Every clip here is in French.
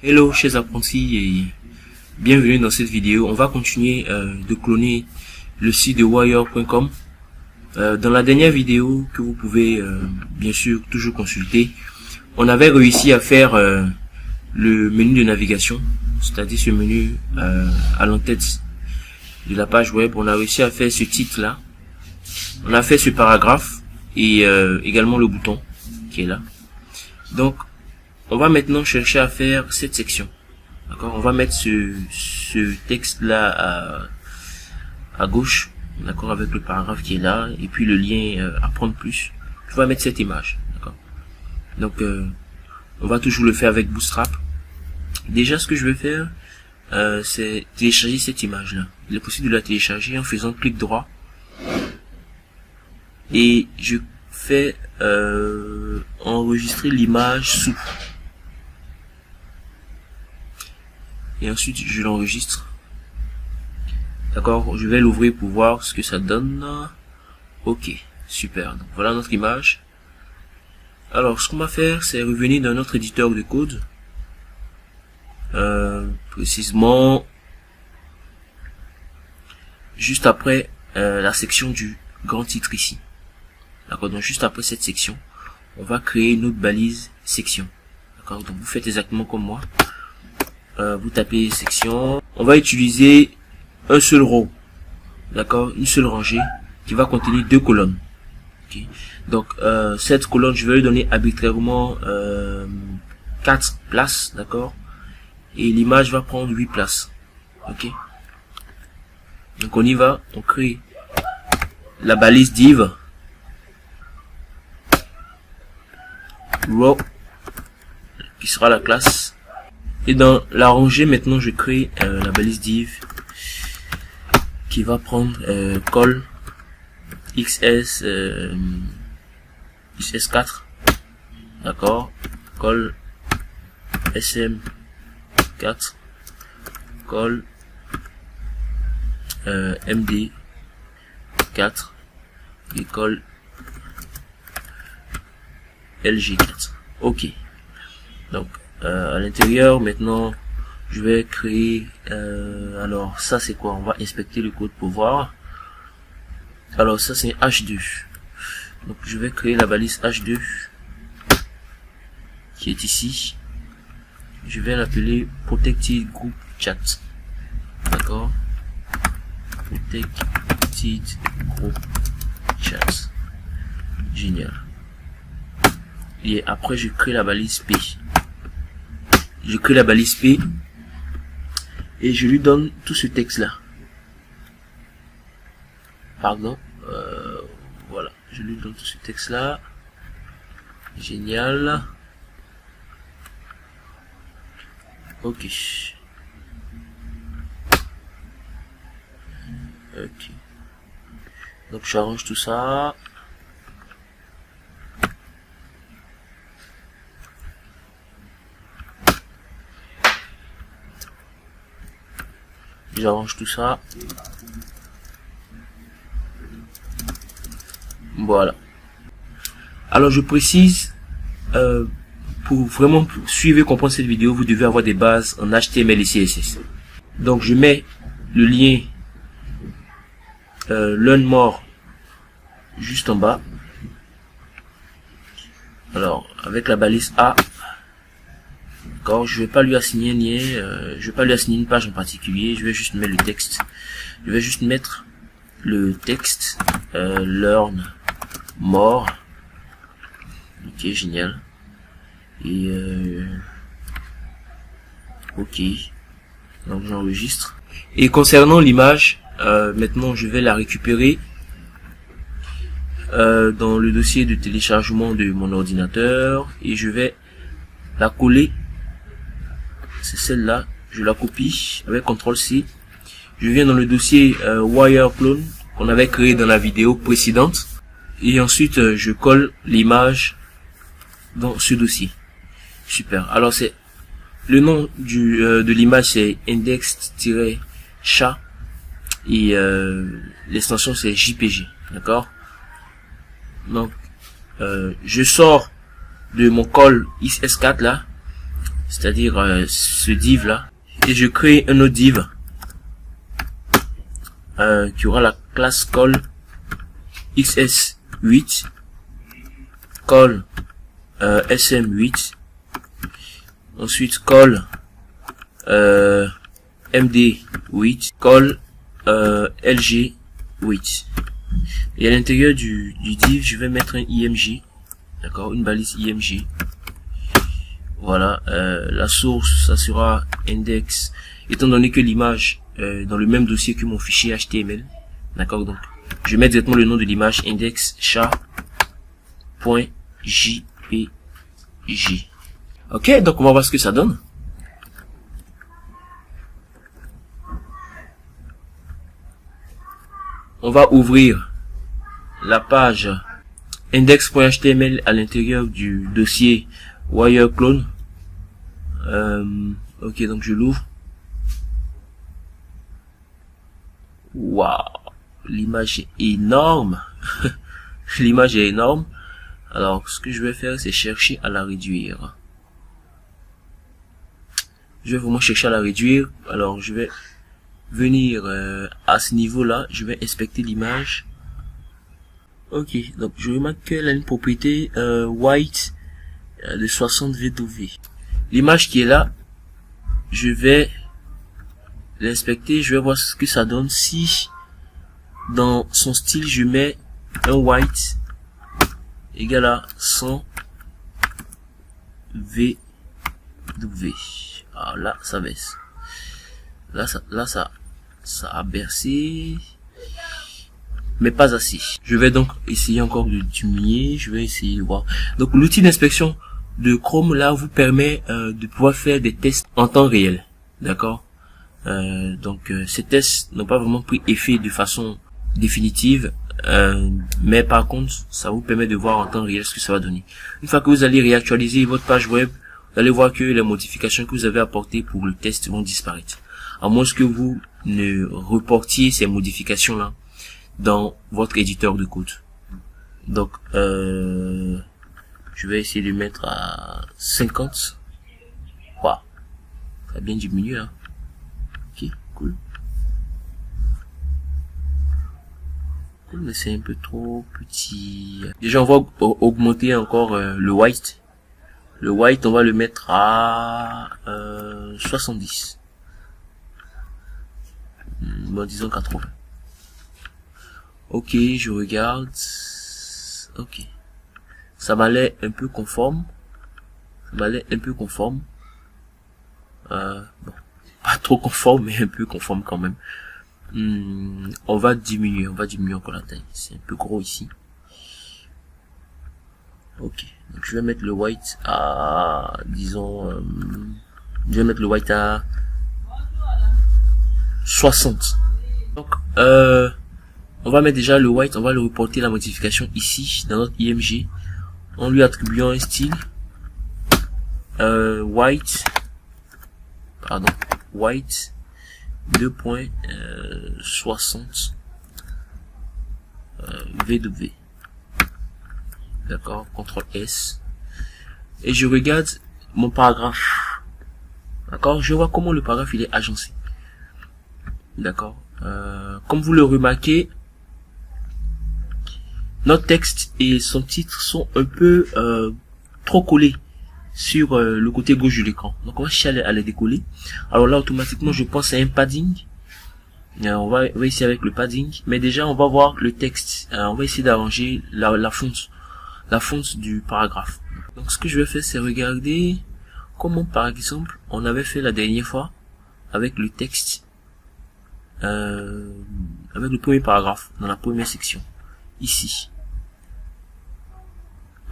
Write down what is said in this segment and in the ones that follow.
Hello chers apprentis et bienvenue dans cette vidéo. On va continuer de cloner le site de wire.com. Dans la dernière vidéo que vous pouvez bien sûr toujours consulter, on avait réussi à faire le menu de navigation, c'est-à-dire ce menu à l'entête de la page web. On a réussi à faire ce titre là, on a fait ce paragraphe et également le bouton qui est là. Donc on va maintenant chercher à faire cette section. D'accord, on va mettre ce texte là à gauche, d'accord, avec le paragraphe qui est là et puis le lien apprendre plus. On va mettre cette image, d'accord. Donc on va toujours le faire avec Bootstrap. Déjà ce que je vais faire c'est télécharger cette image là. Il est possible de la télécharger en faisant clic droit et je fais enregistrer l'image sous. Et ensuite je l'enregistre. D'accord, je vais l'ouvrir pour voir ce que ça donne. Ok, super. Donc voilà notre image. Alors ce qu'on va faire, c'est revenir dans notre éditeur de code. Précisément juste après la section du grand titre ici. D'accord, donc juste après cette section, on va créer une autre balise section. D'accord, donc vous faites exactement comme moi. Vous tapez section, on va utiliser un seul row, d'accord, une seule rangée qui va contenir 2 colonnes. Okay. Donc cette colonne, je vais lui donner arbitrairement 4 places, d'accord, et l'image va prendre 8 places. Ok, donc on y va, on crée la balise div row qui sera la classe. Et dans la rangée, maintenant, je crée la balise div qui va prendre col XS XS4, d'accord, col SM4, col MD4 et col LG4. Ok, donc à l'intérieur maintenant je vais créer alors ça c'est quoi, on va inspecter le code pour voir. Alors ça c'est H2, donc je vais créer la balise H2 qui est ici. Je vais l'appeler protected group chat, d'accord, protected group chat, génial. Et après je crée la balise P. Je crée la balise P et je lui donne tout ce texte là. Pardon, voilà, je lui donne tout ce texte là. Génial. Ok. Ok. Donc j'arrange tout ça. J'arrange tout ça. Voilà. Alors je précise, pour vraiment suivre et comprendre cette vidéo, vous devez avoir des bases en HTML et CSS. Donc je mets le lien Learn More juste en bas. Alors avec la balise A. D'accord, je vais pas lui assigner un lien, je vais pas lui assigner une page en particulier, je vais juste mettre le texte. Je vais juste mettre le texte Learn More. Ok, génial. Et ok, donc j'enregistre. Et concernant l'image, maintenant je vais la récupérer dans le dossier de téléchargement de mon ordinateur et je vais la coller. C'est celle-là, je la copie avec CTRL-C. Je viens dans le dossier Wire Clone qu'on avait créé dans la vidéo précédente. Et ensuite, je colle l'image dans ce dossier. Super. Alors, c'est le nom de l'image, c'est index-chat. Et l'extension, c'est JPG. D'accord. Donc, je sors de mon col XS4 là. c'est-à-dire ce div là, et je crée un autre div qui aura la classe call xs8, call sm8, ensuite call md8, call lg8, et à l'intérieur du div je vais mettre un img, d'accord, une balise img. Voilà, la source ça sera index, étant donné que l'image dans le même dossier que mon fichier HTML, d'accord, donc je mets directement le nom de l'image index chat.jpg. Ok, donc on va voir ce que ça donne. On va ouvrir la page index.html à l'intérieur du dossier wire clone. Ok, donc je l'ouvre. Waouh, l'image est énorme. L'image est énorme. Alors ce que je vais faire, c'est chercher à la réduire. Je vais vraiment chercher à la réduire. Alors je vais venir à ce niveau là, je vais inspecter l'image. Ok, donc je remarque qu'elle a une propriété white de 60 VW. L'image qui est là, je vais l'inspecter, je vais voir ce que ça donne si dans son style je mets un white égal à 100 VW. Alors là ça baisse, là ça a bercé, mais pas assez. Je vais donc essayer encore de diminuer, je vais essayer de voir. Donc l'outil d'inspection de Chrome là vous permet de pouvoir faire des tests en temps réel, d'accord. Donc ces tests n'ont pas vraiment pris effet de façon définitive, mais par contre ça vous permet de voir en temps réel ce que ça va donner. Une fois que vous allez réactualiser votre page web, vous allez voir que les modifications que vous avez apportées pour le test vont disparaître, à moins que vous ne reportiez ces modifications là dans votre éditeur de code. Donc je vais essayer de mettre à 50. Waouh, ça a bien diminué hein. Ok, cool, mais c'est un peu trop petit. Déjà on va augmenter encore le white. Le white on va le mettre à 70. Bon, disons 80. Ok, je regarde. Ok, ça m'a l'air un peu conforme. Bon, pas trop conforme, mais un peu conforme quand même. On va diminuer encore la taille. C'est un peu gros ici. Ok, donc je vais mettre le white à, disons, je vais mettre le white à 60. Donc, on va mettre déjà le white, on va le reporter la modification ici dans notre img en lui attribuant un style white 2.60 VW. D'accord, CTRL S, et je regarde mon paragraphe. D'accord, je vois comment le paragraphe il est agencé. D'accord, comme vous le remarquez, notre texte et son titre sont un peu trop collés sur le côté gauche de l'écran. Donc on va chercher à les décoller. Alors là automatiquement je pense à un padding. On va essayer avec le padding, mais déjà on va voir le texte. On va essayer d'arranger la fonte du paragraphe. Donc ce que je vais faire, c'est regarder comment par exemple on avait fait la dernière fois avec le texte, avec le premier paragraphe dans la première section ici.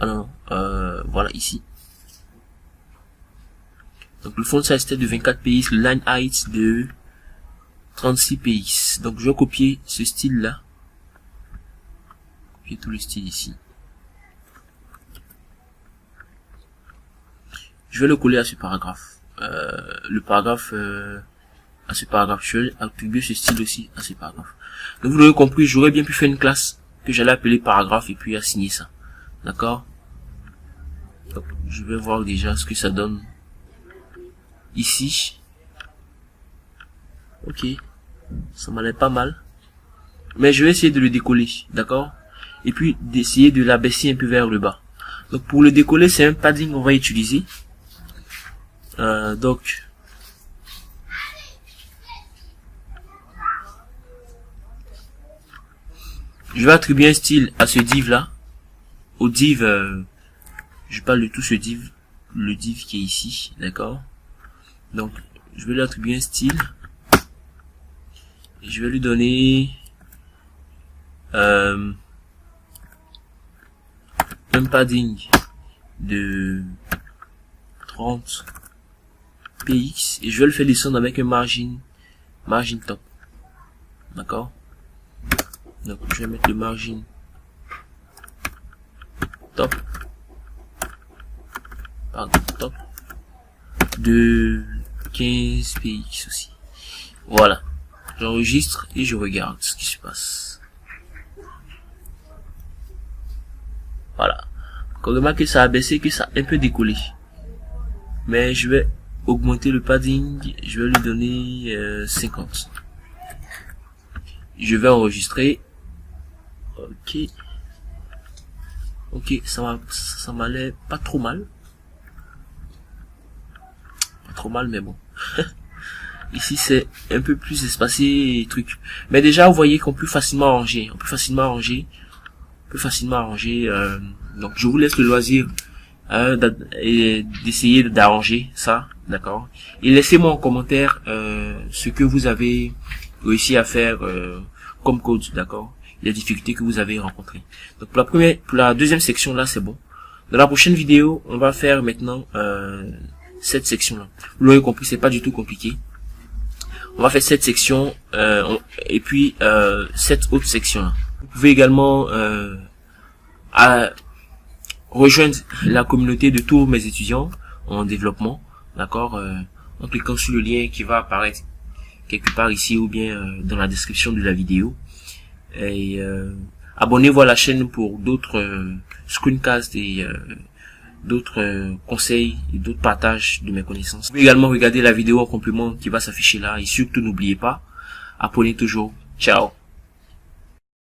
Alors voilà ici. Donc le font size était de 24 px, le line height de 36 px. Donc je vais copier ce style là, copier tout le style ici. Je vais le coller à ce paragraphe. À ce paragraphe, je vais attribuer ce style aussi à ce paragraphe. Donc vous l'aurez compris, j'aurais bien pu faire une classe que j'allais appeler paragraphe et puis assigner ça. D'accord. Donc je vais voir déjà ce que ça donne ici. Ok, ça m'allait pas mal. Mais je vais essayer de le décoller, d'accord? Et puis d'essayer de l'abaisser un peu vers le bas. Donc pour le décoller, c'est un padding qu'on va utiliser. Donc je vais attribuer un style à ce div là, au div, je parle de tout ce div, le div qui est ici, d'accord? Donc je vais lui attribuer un style et je vais lui donner un padding de 30 px et je vais le faire descendre avec un margin top, d'accord? Donc je vais mettre le margin top, top de 15 px aussi. Voilà, j'enregistre et je regarde ce qui se passe. Voilà, quand remarquez que ça a baissé, que ça a un peu décollé, mais je vais augmenter le padding, je vais lui donner 50. Je vais enregistrer. Ok, ça m'allait pas trop mal, mais bon. Ici c'est un peu plus espacé et truc, mais déjà vous voyez qu'on peut facilement arranger, donc je vous laisse le loisir d'essayer d'arranger ça, d'accord, et laissez-moi en commentaire ce que vous avez réussi à faire comme code, d'accord, les difficultés que vous avez rencontrées. Donc pour la deuxième section là, c'est bon. Dans la prochaine vidéo, on va faire maintenant cette section là. Vous l'aurez compris, c'est pas du tout compliqué. On va faire cette section et puis cette autre section là. Vous pouvez également rejoindre la communauté de tous mes étudiants en développement, d'accord, en cliquant sur le lien qui va apparaître quelque part ici ou bien dans la description de la vidéo. Et abonnez-vous à la chaîne pour d'autres screencasts et d'autres conseils et d'autres partages de mes connaissances. Vous pouvez également regarder la vidéo en complément qui va s'afficher là, et surtout n'oubliez pas, apprenez toujours. Ciao.